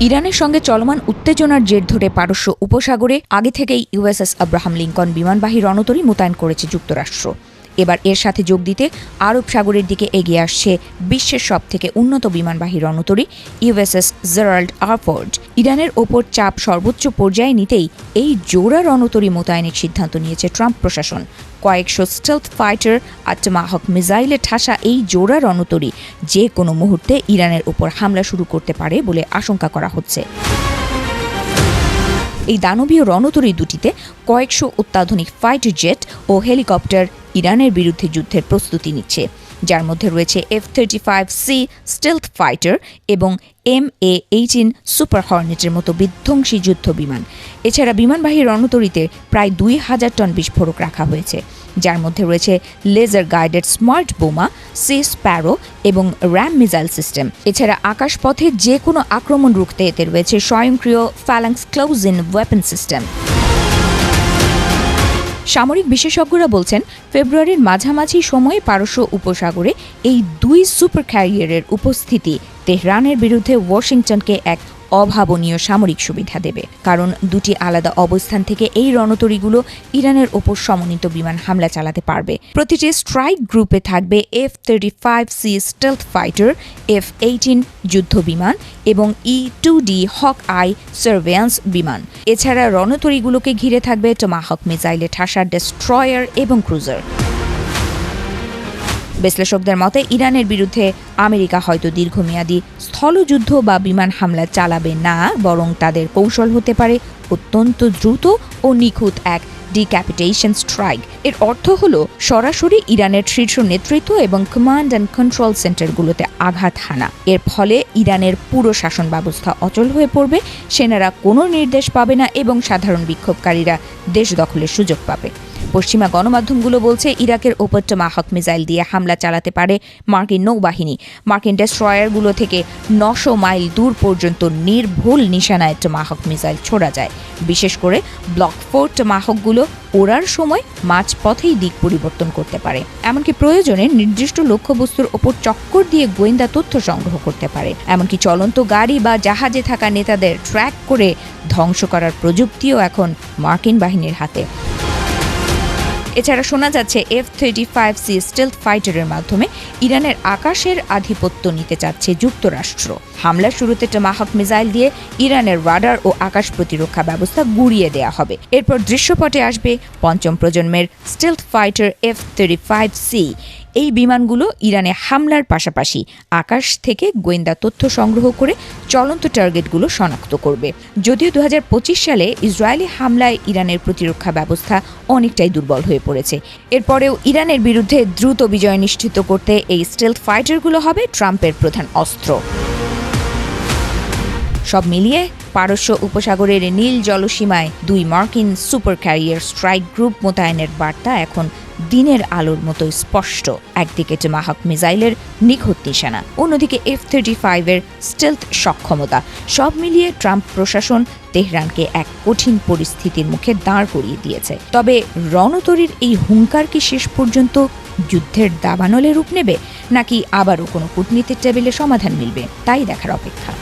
ইরানের সঙ্গে চলমান উত্তেজনার জের ধরে পারস্য উপসাগরে আগে থেকেই ইউএসএস আব্রাহাম লিঙ্কন বিমানবাহী রণতরী মোতায়েন করেছে যুক্তরাষ্ট্র। এবার এর সাথে যোগ দিতে আরব সাগরের দিকে এগিয়ে আসছে বিশ্বের সবথেকে উন্নত বিমানবাহী রণতরী ইউএসএস জেরাল্ড আর ফোর্ড। ইরানের ওপর চাপ সর্বোচ্চ পর্যায়ে নিতেই এই জোড়া রণতরী মোতায়েনের সিদ্ধান্ত নিয়েছে ট্রাম্প প্রশাসন। কয়েকশো স্টেলথ ফাইটার আর টমাহক মিসাইলে ঠাসা এই জোড়া রণতরী যে কোনো মুহূর্তে ইরানের ওপর হামলা শুরু করতে পারে বলে আশঙ্কা করা হচ্ছে। এই দানবীয় রণতরী দুটিতে কয়েকশো অত্যাধুনিক ফাইটার জেট ও হেলিকপ্টার ইরানের বিরুদ্ধে যুদ্ধের প্রস্তুতি নিচ্ছে, যার মধ্যে রয়েছে F-35C স্টেলথ ফাইটার এবং MA-18 সুপার হর্নেটের মতো বিধ্বংসী যুদ্ধ বিমান। এছাড়া বিমানবাহী রণতরীতে প্রায় 2000 টন বিস্ফোরক রাখা হয়েছে, যার মধ্যে রয়েছে লেজার গাইডেড স্মার্ট বোমা, সি স্প্যারো এবং র্যাম মিসাইল সিস্টেম। এছাড়া আকাশপথে যে কোনো আক্রমণ রুখতে এতে রয়েছে স্বয়ংক্রিয় ফ্যালাংস ক্লোজ-ইন ওয়েপন সিস্টেম। সামরিক বিশেষজ্ঞরা বলছেন, ফেব্রুয়ারির মাঝামাঝি সময়ে পারস্য উপসাগরে এই দুই সুপার ক্যারিয়ারের উপস্থিতি তেহরানের বিরুদ্ধে ওয়াশিংটনকে এক অভাবনীয় সামরিক সুবিধা দেবে, কারণ দুটি আলাদা অবস্থান থেকে এই রণতরীগুলো ইরানের ওপর সমন্বিত বিমান হামলা চালাতে পারবে। প্রতিটি স্ট্রাইক গ্রুপে থাকবে F-35C স্টেলথ ফাইটার, F-18 যুদ্ধ বিমান এবং E-2D হক আই সার্ভেয়ান্স বিমান। এছাড়া রণতরীগুলোকে ঘিরে থাকবে টমাহক মিসাইলে ঠাসা ডেস্ট্রয়ার এবং ক্রুজার। বিশ্লেষকদের মতে ইরানের বিরুদ্ধে আমেরিকা হয়তো দীর্ঘমেয়াদী স্থলযুদ্ধ বা বিমান হামলা চালাবে না, বরং তাদের কৌশল হতে পারে অত্যন্ত দ্রুত ও নিখুঁত এক ডিক্যাপিটেশন স্ট্রাইক। এর অর্থ হল সরাসরি ইরানের শীর্ষ নেতৃত্ব এবং কমান্ড অ্যান্ড কন্ট্রোল সেন্টারগুলোতে আঘাত হানা। এর ফলে ইরানের পুরো শাসন ব্যবস্থা অচল হয়ে পড়বে, সেনারা কোনো নির্দেশ পাবে না এবং সাধারণ বিক্ষোভকারীরা দেশ দখলের সুযোগ পাবে। পশ্চিমা গণমাধ্যমগুলো বলছে, ইরাকের ওপর টমাহক মিসাইল দিয়ে হামলা চালাতে পারে মার্কিন নৌবাহিনী। মার্কিন ডেস্ট্রয়ারগুলো থেকে 900 মাইল দূর পর্যন্ত নির্ভুল নিশানায় টমাহক মিসাইল ছোড়া যায়। বিশেষ করে ব্লক 4 টমাহকগুলো ওড়ার সময় মাঝপথেই দিক পরিবর্তন করতে পারে, এমনকি প্রয়োজনে নির্দিষ্ট লক্ষ্যবস্তুর ওপর চক্কর দিয়ে গোয়েন্দা তথ্য সংগ্রহ করতে পারে। এমনকি চলন্ত গাড়ি বা জাহাজে থাকা নেতাদের ট্র্যাক করে ধ্বংস করার প্রযুক্তিও এখন মার্কিন বাহিনীর হাতে। এছাড়া শোনা যাচ্ছে F-35C স্টেলথ ফাইটারের মাধ্যমে ইরানের আকাশের আধিপত্য নিতে চাচ্ছে যুক্তরাষ্ট্র। হামলার শুরুতে টমাহক মিসাইল দিয়ে ইরানের রাডার ও আকাশ প্রতিরক্ষা ব্যবস্থা গুঁড়িয়ে দেওয়া হবে। এরপর দৃশ্যপটে আসবে পঞ্চম প্রজন্মের স্টেলথ ফাইটার F-35C। এই বিমানগুলো ইরানে হামলার পাশাপাশি আকাশ থেকে গোয়েন্দা তথ্য সংগ্রহ করে চলন্ত টার্গেটগুলো শনাক্ত করবে। যদিও 2025 সালে ইসরায়েলি হামলায় ইরানের প্রতিরক্ষা ব্যবস্থা অনেকটাই দুর্বল হয়ে পড়েছে, এরপরেও ইরানের বিরুদ্ধে দ্রুত বিজয় নিশ্চিত করতে এই স্টেলথ ফাইটারগুলো হবে ট্রাম্পের প্রধান অস্ত্র। সব মিলিয়ে পারস্য উপসাগরের নীল জলসীমায় দুই মার্কিন সুপার ক্যারিয়ার স্ট্রাইক গ্রুপ মোতায়েনের বার্তা এখন দিনের আলোর মতো স্পষ্ট। একদিকে টমাহক মিসাইলের নিখুঁত নিশানা, অন্যদিকে F-35 এর স্টেলথ সক্ষমতা। সব মিলিয়ে ট্রাম্প প্রশাসন তেহরানকে এক কঠিন পরিস্থিতির মুখে দাঁড় করিয়ে দিয়েছে। তবে রণতরীর এই হুঙ্কার কি শেষ পর্যন্ত যুদ্ধের দাবানলে রূপ নেবে, নাকি আবারও কোনো কূটনীতির টেবিলে সমাধান মিলবে, তাই দেখার অপেক্ষা।